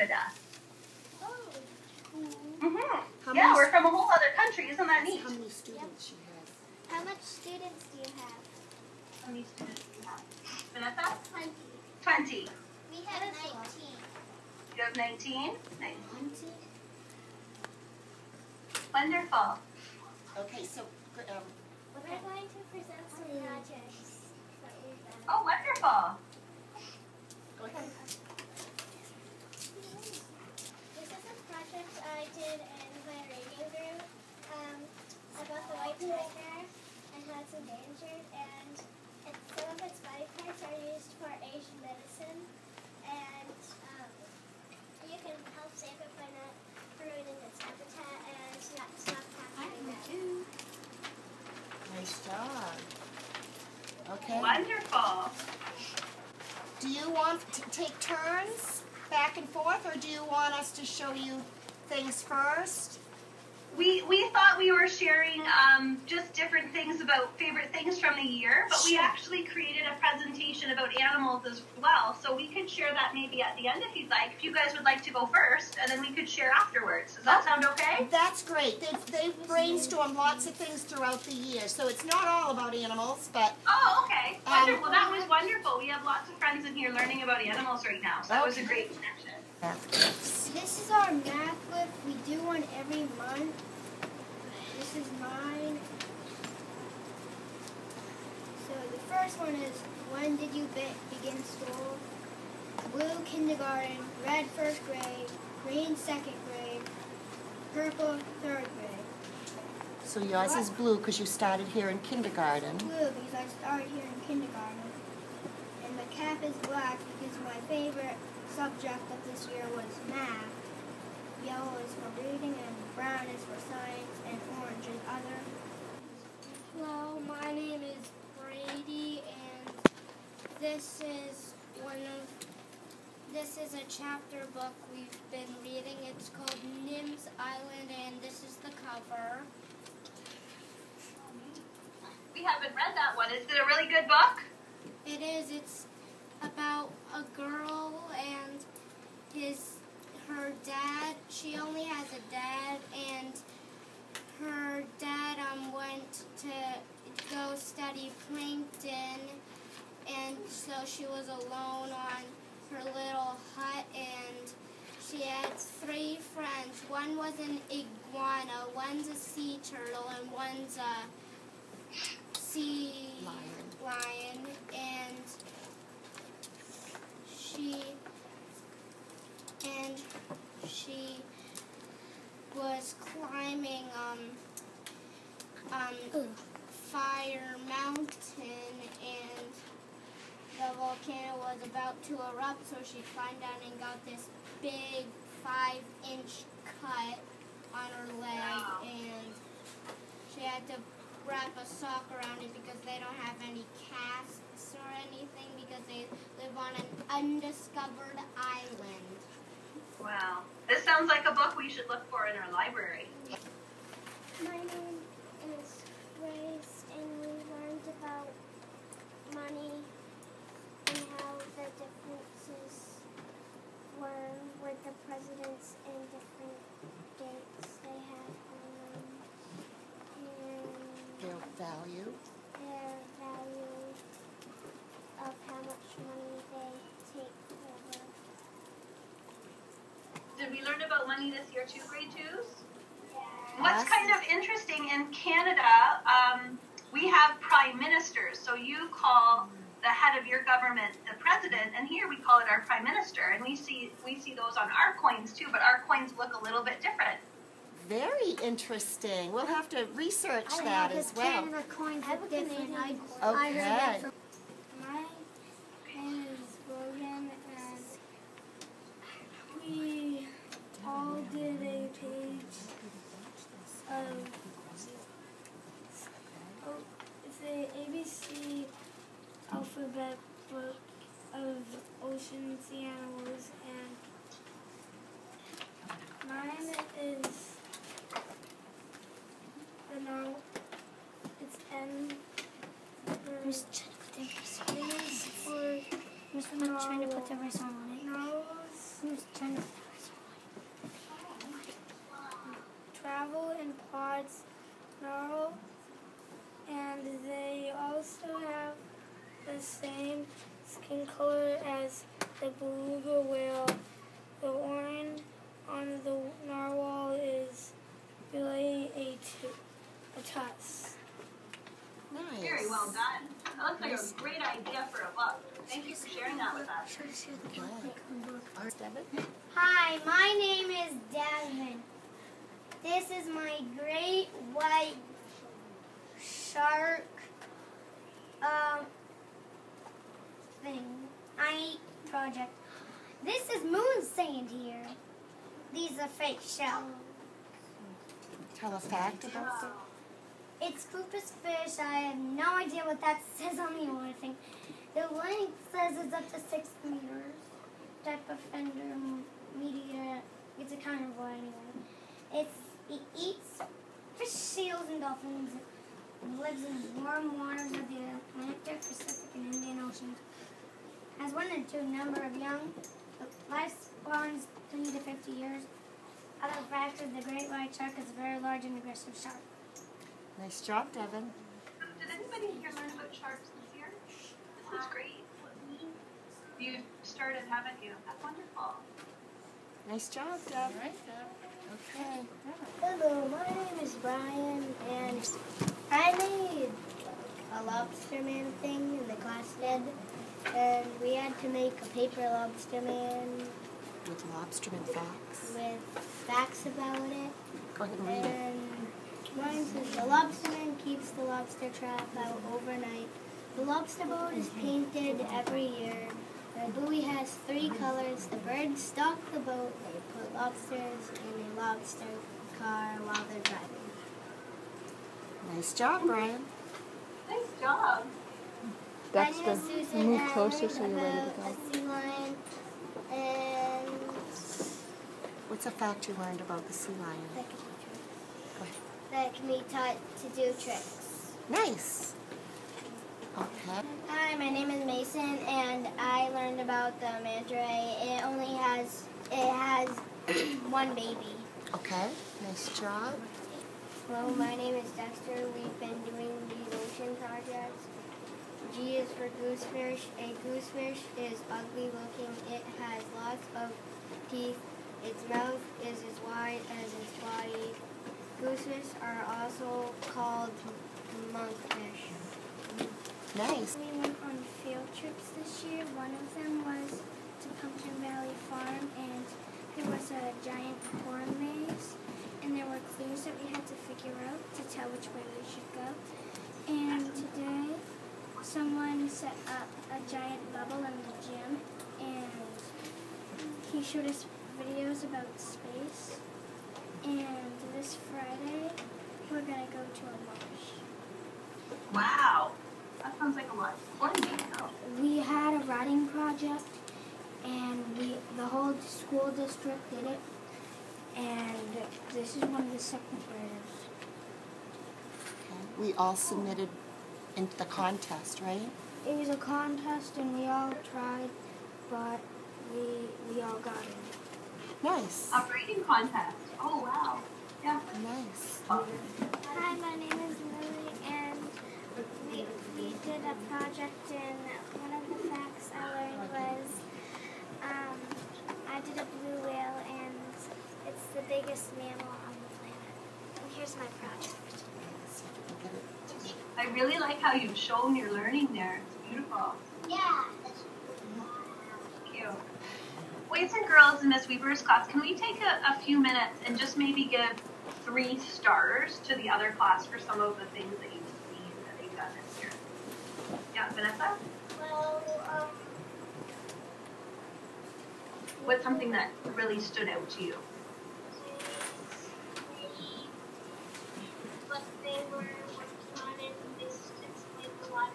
Canada. Oh. Yeah, we're from a whole other country. Isn't that neat? How many students she has? How much students do you have? How many students do you have? Vanessa? 20. 20. We have 19. You have 19? Nice. 20. Wonderful. Okay, so We're going to present some projects that we've done. Oh, wonderful. go ahead. This is a project I did in my reading group about the white tiger and how it's endangered, and some of its body parts are used for Asian medicine, and you can help save it by not ruining its habitat and not stop capturing them. Nice job. Okay. Wonderful. Do you want to take turns back and forth, or do you want us to show you things first? We thought we were sharing just different things about favorite things from the year, but we actually created a presentation about animals as well, so we could share that maybe at the end if you'd like. If you guys would like to go first, and then we could share afterwards. Does that sound okay? That's great. They've brainstormed lots of things throughout the year, so it's not all about animals, but... Oh, okay. Wonderful. That was wonderful. We have lots of friends in here learning about animals right now, so that was a great connection. This is our math book. We do one every month. This is mine. So the first one is, when did you begin school? Blue, kindergarten. Red, first grade. Green, second grade. Purple, third grade. So yours is blue because you started here in kindergarten. Blue, because I started here in kindergarten. And the cap is black because my favorite subject of this year was math. Yellow is for reading, and brown is for science, and orange is other. Hello, my name is Brady, and this is a chapter book we've been reading. It's called Nim's Island, and this is the cover. We haven't read that one. Is it a really good book? It is. It's about a girl and her dad. She only has a dad, and her dad went to go study plankton, and so she was alone on her little hut, and she had 3 friends. One was an iguana, one's a sea turtle, and one's a sea lion, and she was climbing Fire Mountain, and the volcano was about to erupt, so she climbed down and got this big 5-inch cut on her leg, and she had to wrap a sock around it because they don't have any casts or anything because they live on an undiscovered island. Wow. This sounds like a book we should look for in our library. My name is Grace, and we learned about money and how the differences were with the presidents and different dates they had on them, and Their value. their value of how much money they take over. Did we learn about money this year too, grade 2s? What's kind of interesting, in Canada, we have prime ministers. So you call the head of your government the president, and here we call it our prime minister. And we see those on our coins too, but our coins look a little bit different. Very interesting. We'll have to research that as well. Canada coins are different. Okay. My name is Logan, and we all did a page of it's a ABC alphabet book of ocean sea animals, and mine is it's N for trying to put the rest on it. nose. Who's trying to put the rest besides narwhal, and they also have the same skin color as the beluga whale. The orange on the narwhal is really a tusk. Nice. Very well done. That looks like a great idea for a book. Thank you for sharing that with us. Hi, my name is Devin. This is my great white shark project. This is moon sand here. These are fake shells. Tell a fact about it. It's grouper's fish. I have no idea what that says on the order thing. The length says it's up to 6 meters. Type of fender meteor. It's a carnivore anyway. It eats fish, seals, and dolphins. It lives in warm waters of the Atlantic, Pacific, and Indian Oceans. Has 1 to 2 number of young. Lifespan is 20 to 50 years. Other factors: the great white shark is a very large and aggressive shark. Nice job, Devin. Did anybody here learn about sharks this year? This is great. You started, haven't you? That's wonderful. Nice job, Devin. Okay. Hello, my name is Brian, and I made a lobster man thing in the class did, and we had to make a paper lobster man With lobsterman facts. with facts about it. Go ahead and read it. And mine says the lobsterman keeps the lobster trap out overnight. The lobster boat is painted every year. The buoy has 3 colors. The birds stock the boat. They put lobsters in a lobster car while they're driving. Nice job, Brian. Nice job. Dexter, My name is Susan, move and I closer learned so you're ready to about go. a sea lion and What's a fact you learned about the sea lion? that can be Go ahead. that can be taught to do tricks. Nice. Okay. Hi, my name is Mason, and I learned about the manta ray. It has 1 baby. Okay. Nice job. Hello, my name is Dexter. We've been doing these ocean projects. G is for goosefish. A goosefish is ugly looking. It has lots of teeth. Its mouth is as wide as its body. Goosefish are also called monkfish. Nice. We went on field trips this year. One of them was to Pumpkin Valley Farm, and there was a giant corn maze, and there were clues that we had to figure out to tell which way we should go. And today, someone set up a giant bubble in the gym, and he showed us videos about space. And this Friday, we're gonna go to a marsh. Wow. That sounds like a lot of fun. We had a writing project, and the whole school district did it, and this is one of the 2nd graders. Okay. We all submitted into the contest, right? It was a contest, and we all tried, but we all got it. Nice. A reading contest. Oh, wow. Yeah. Nice. Hi, my name is Lily, and we did a project, and one of the facts I learned was I did a blue whale, and it's the biggest mammal on the planet. And here's my project. I really like how you've shown your learning there. It's beautiful. Yeah. Thank you. Boys and girls in Miss Weaver's class, can we take a few minutes and just maybe give 3 stars to the other class for some of the things that you've seen that they've done this year? Yeah, Vanessa? Well, What's something that really stood out to you? what they were working on, and this explained a lot.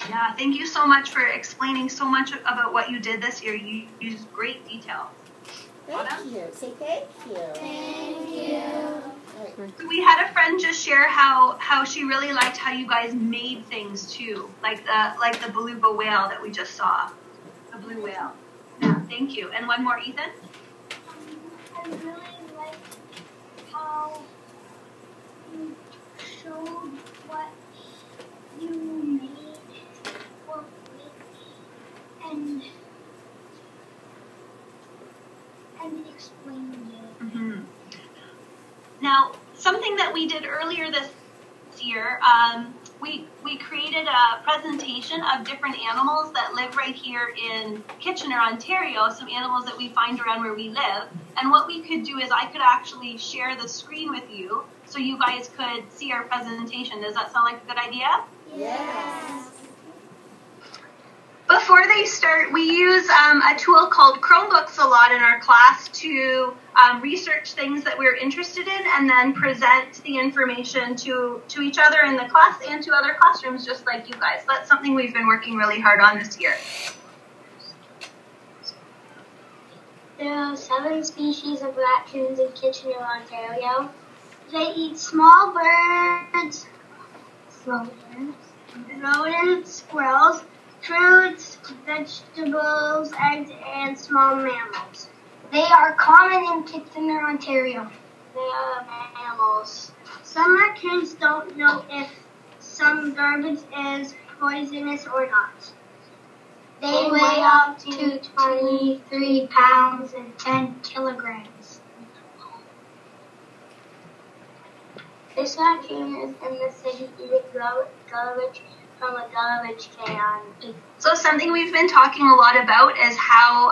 Yeah, thank you so much for explaining so much about what you did this year. You used great detail. Thank you. Say thank you. Thank you. We had a friend just share how she really liked how you guys made things too, like the beluga whale that we just saw, the blue whale. Yeah, thank you. And one more, Ethan. I really liked how showed what you made for free and explained it. Mm-hmm. Now, something that we did earlier this year, we created a presentation of different animals that live right here in Kitchener, Ontario, some animals that we find around where we live. And what we could do is I could actually share the screen with you so you guys could see our presentation. Does that sound like a good idea? Yes. Before they start, we use a tool called Chromebooks a lot in our class to research things that we're interested in and then present the information to each other in the class and to other classrooms just like you guys. That's something we've been working really hard on this year. There are 7 species of raccoons in Kitchener, Ontario. They eat small birds, rodents, squirrels, fruits, vegetables, eggs, and small mammals. They are common in Kitchener, Ontario. They are mammals. Some raccoons don't know if some garbage is poisonous or not. They weigh up to 23 pounds and 10 kilograms. This raccoon is in the city eating garbage from a garbage can. So something we've been talking a lot about is how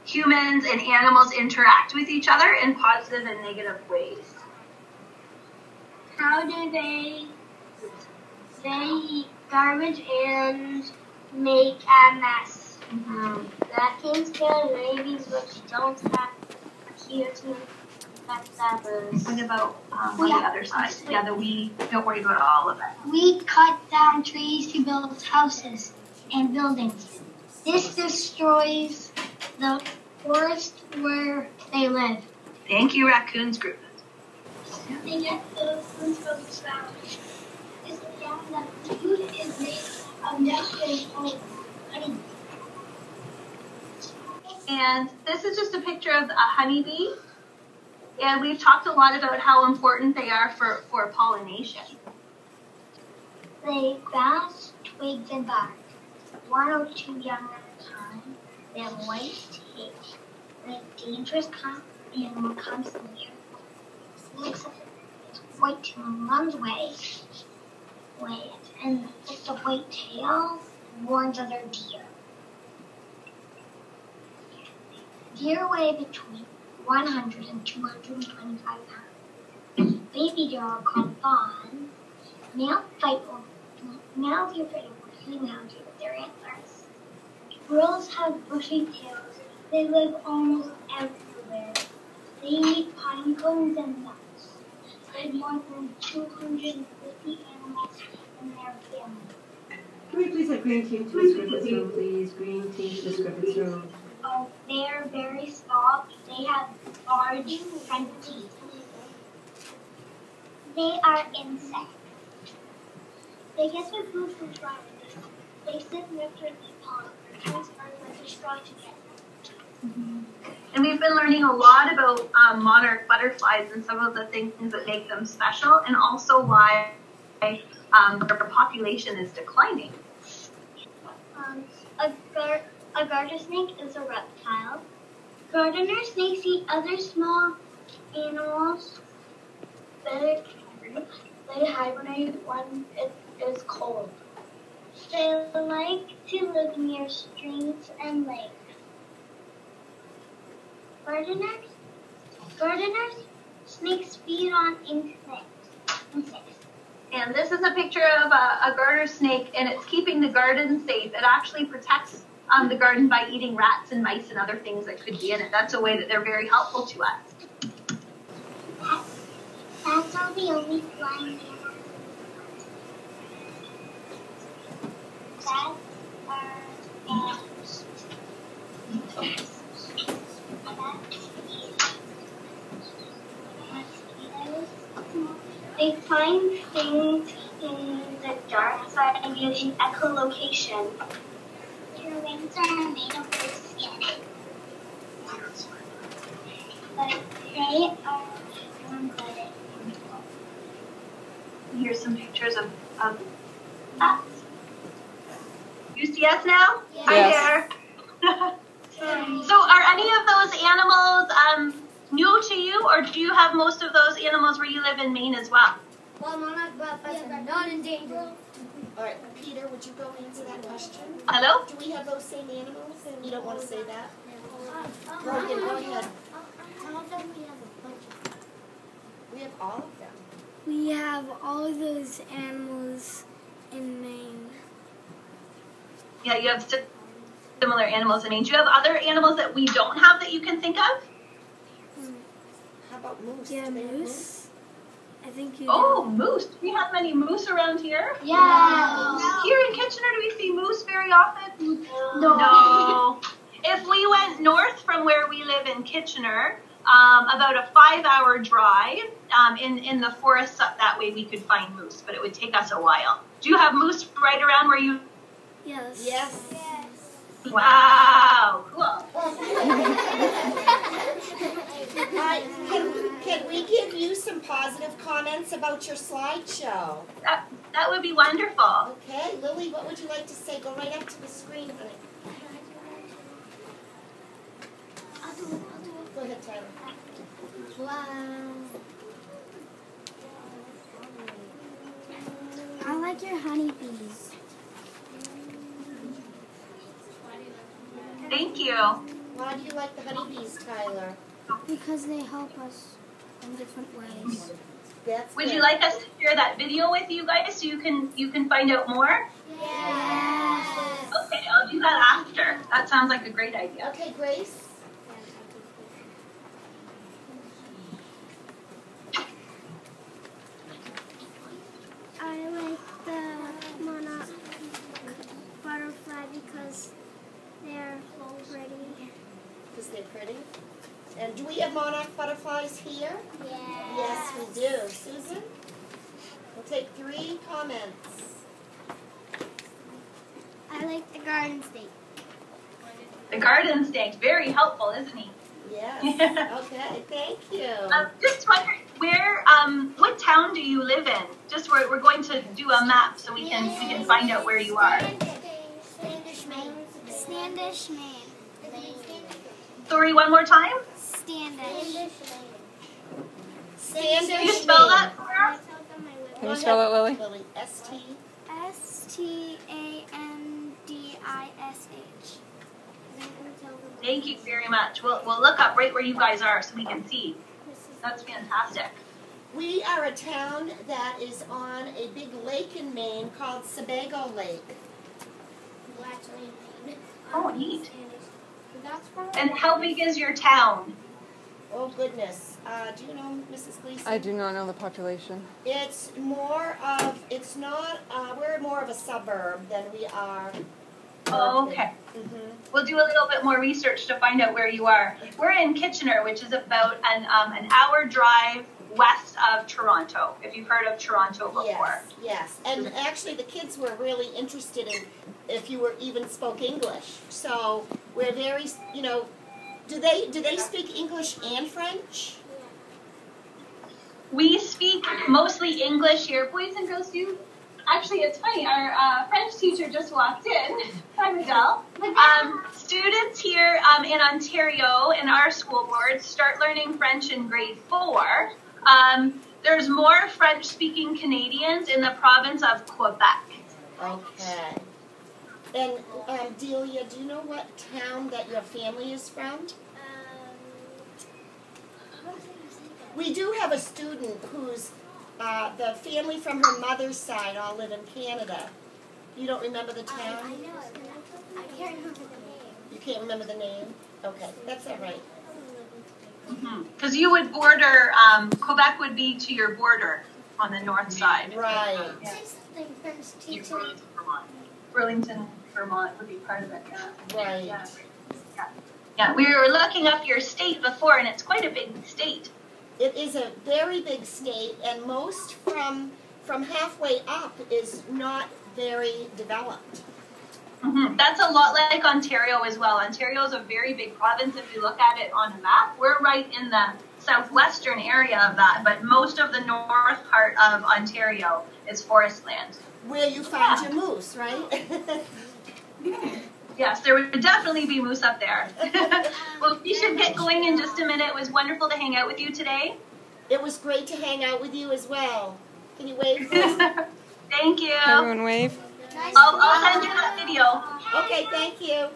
humans and animals interact with each other in positive and negative ways. How do they eat garbage and make a mess? Mm-hmm. Raccoons carry rabies, which don't have here to affect others. What about on the other side? Yeah, we don't worry about all of it. We cut down trees to build houses and buildings. This destroys the forest where they live. Thank you, Raccoons Group. They get the food from the ground. This down that food is made of nectar and honey. And this is just a picture of a honeybee. And we've talked a lot about how important they are for pollination. They grass, twigs, and bark. 1 or 2 young at a time. They have white tail. The dangerous animal comes near, looks at its white tail and runs away. And with the white tail, warns other deer. Deer weigh between 100 and 225 pounds. Baby deer are called fawn. Males fight over females with their antlers. Squirrels have bushy tails. They live almost everywhere. They eat pine cones and nuts. They have more than 250 animals in their family. Can we please have green tea to the scrippets room, please? Green tea to the scrippets room. Oh, they are very small. They have large front teeth. They are insects. They get their food from flowers. They sip nectar in the pond. Raccoons are like a straw together. And we've been learning a lot about monarch butterflies and some of the things that make them special, and also why their population is declining. A garter snake is a reptile. Gardener snakes eat other small animals. They hibernate when it is cold. They like to live near streams and lakes. Gardeners, snakes feed on insects. And this is a picture of a garter snake, and it's keeping the garden safe. It actually protects the garden by eating rats and mice and other things that could be in it. That's a way that they're very helpful to us. That's all the only flying animals. That are mosquitoes. They find things in the dark by using echolocation. Their wings are made of their skin. But they are warm-blooded. Here's some pictures of cats. You see us now? Yes. Hi there. So are any of those animals new to you, or do you have most of those animals where you live in Maine as well? Well, monarch butterflies are not endangered. All right, Peter, would you go answer that question? Hello? Do we have those same animals? You don't want to say that? Logan, go ahead. Some of them we have a bunch of. We have all of them. We have all of those animals in Maine. Yeah, you have similar animals in Maine. Do you have other animals that we don't have that you can think of? How about moose? Yeah, Do they have moose. I think you Oh, moose. Do we have many moose around here? Yeah. Here in Kitchener, do we see moose very often? No. No. If we went north from where we live in Kitchener, about a 5-hour drive in the forests up that way, we could find moose, but it would take us a while. Do you have moose right around where you? Yes. Yes. Wow, cool. Can we give you some positive comments about your slideshow? That would be wonderful. Okay, Lily, what would you like to say? Go right up to the screen, honey. Go ahead, Tyler. Wow. I like your honeybees. Thank you. Why do you like the honeybees, Tyler? Because they help us in different ways. That's Would good. you like us to share that video with you guys so you can find out more? Yes. Okay, I'll do that after. That sounds like a great idea. Okay, Grace. I like the monarch butterfly because they're pretty. Because they're pretty. And do we have monarch butterflies here? Yes. Yes, we do. Susan? We'll take 3 comments. I like the garden snake. The garden snake, very helpful, isn't he? Yes. Okay, thank you. Just wondering, what town do you live in? Just we're going to do a map so we can find out where you are. Standish, Maine. Standish, Maine. Sorry, one more time. Standish. Standish. Can you spell that for us? Can you spell it, Lily? Lily, S-T. Standish. Thank you very much. We'll look up right where you guys are so we can see. That's fantastic. We are a town that is on a big lake in Maine called Sebago Lake. Oh, neat. And how big is your town? Oh, goodness. Do you know, Mrs. Gleason? I do not know the population. It's more of, it's not, we're more of a suburb than we are. Oh, okay. Mm-hmm. We'll do a little bit more research to find out where you are. We're in Kitchener, which is about an hour drive west of Toronto, if you've heard of Toronto before. Yes. And actually the kids were really interested in if you were even spoke English. So we're very, do they speak English and French? We speak mostly English here. Boys and girls do. Actually, it's funny. Our French teacher just walked in. Hi, Miguel. Students here in Ontario in our school board start learning French in grade 4. There's more French-speaking Canadians in the province of Quebec. Okay. And Delia, do you know what town that your family is from? We do have a student who's the family from her mother's side all live in Canada. You don't remember the town? I know it, but I can't remember the name. You can't remember the name? Okay, that's all right. Because you would border, Quebec would be to your border on the north side. Right. Yeah. Teacher. Burlington, Vermont would be part of it, yeah. Right. Yeah, we were looking up your state before, and it's quite a big state. It is a very big state, and most from halfway up is not very developed. That's a lot like Ontario as well. Ontario is a very big province if you look at it on a map. We're right in the southwestern area of that, but most of the north part of Ontario is forest land. Where you find your moose, right? Yes, there would definitely be moose up there. Well, we should get going in just a minute. It was wonderful to hang out with you today. It was great to hang out with you as well. Can you wave for us? Thank you. Everyone wave. I'll send you that video. Okay, thank you.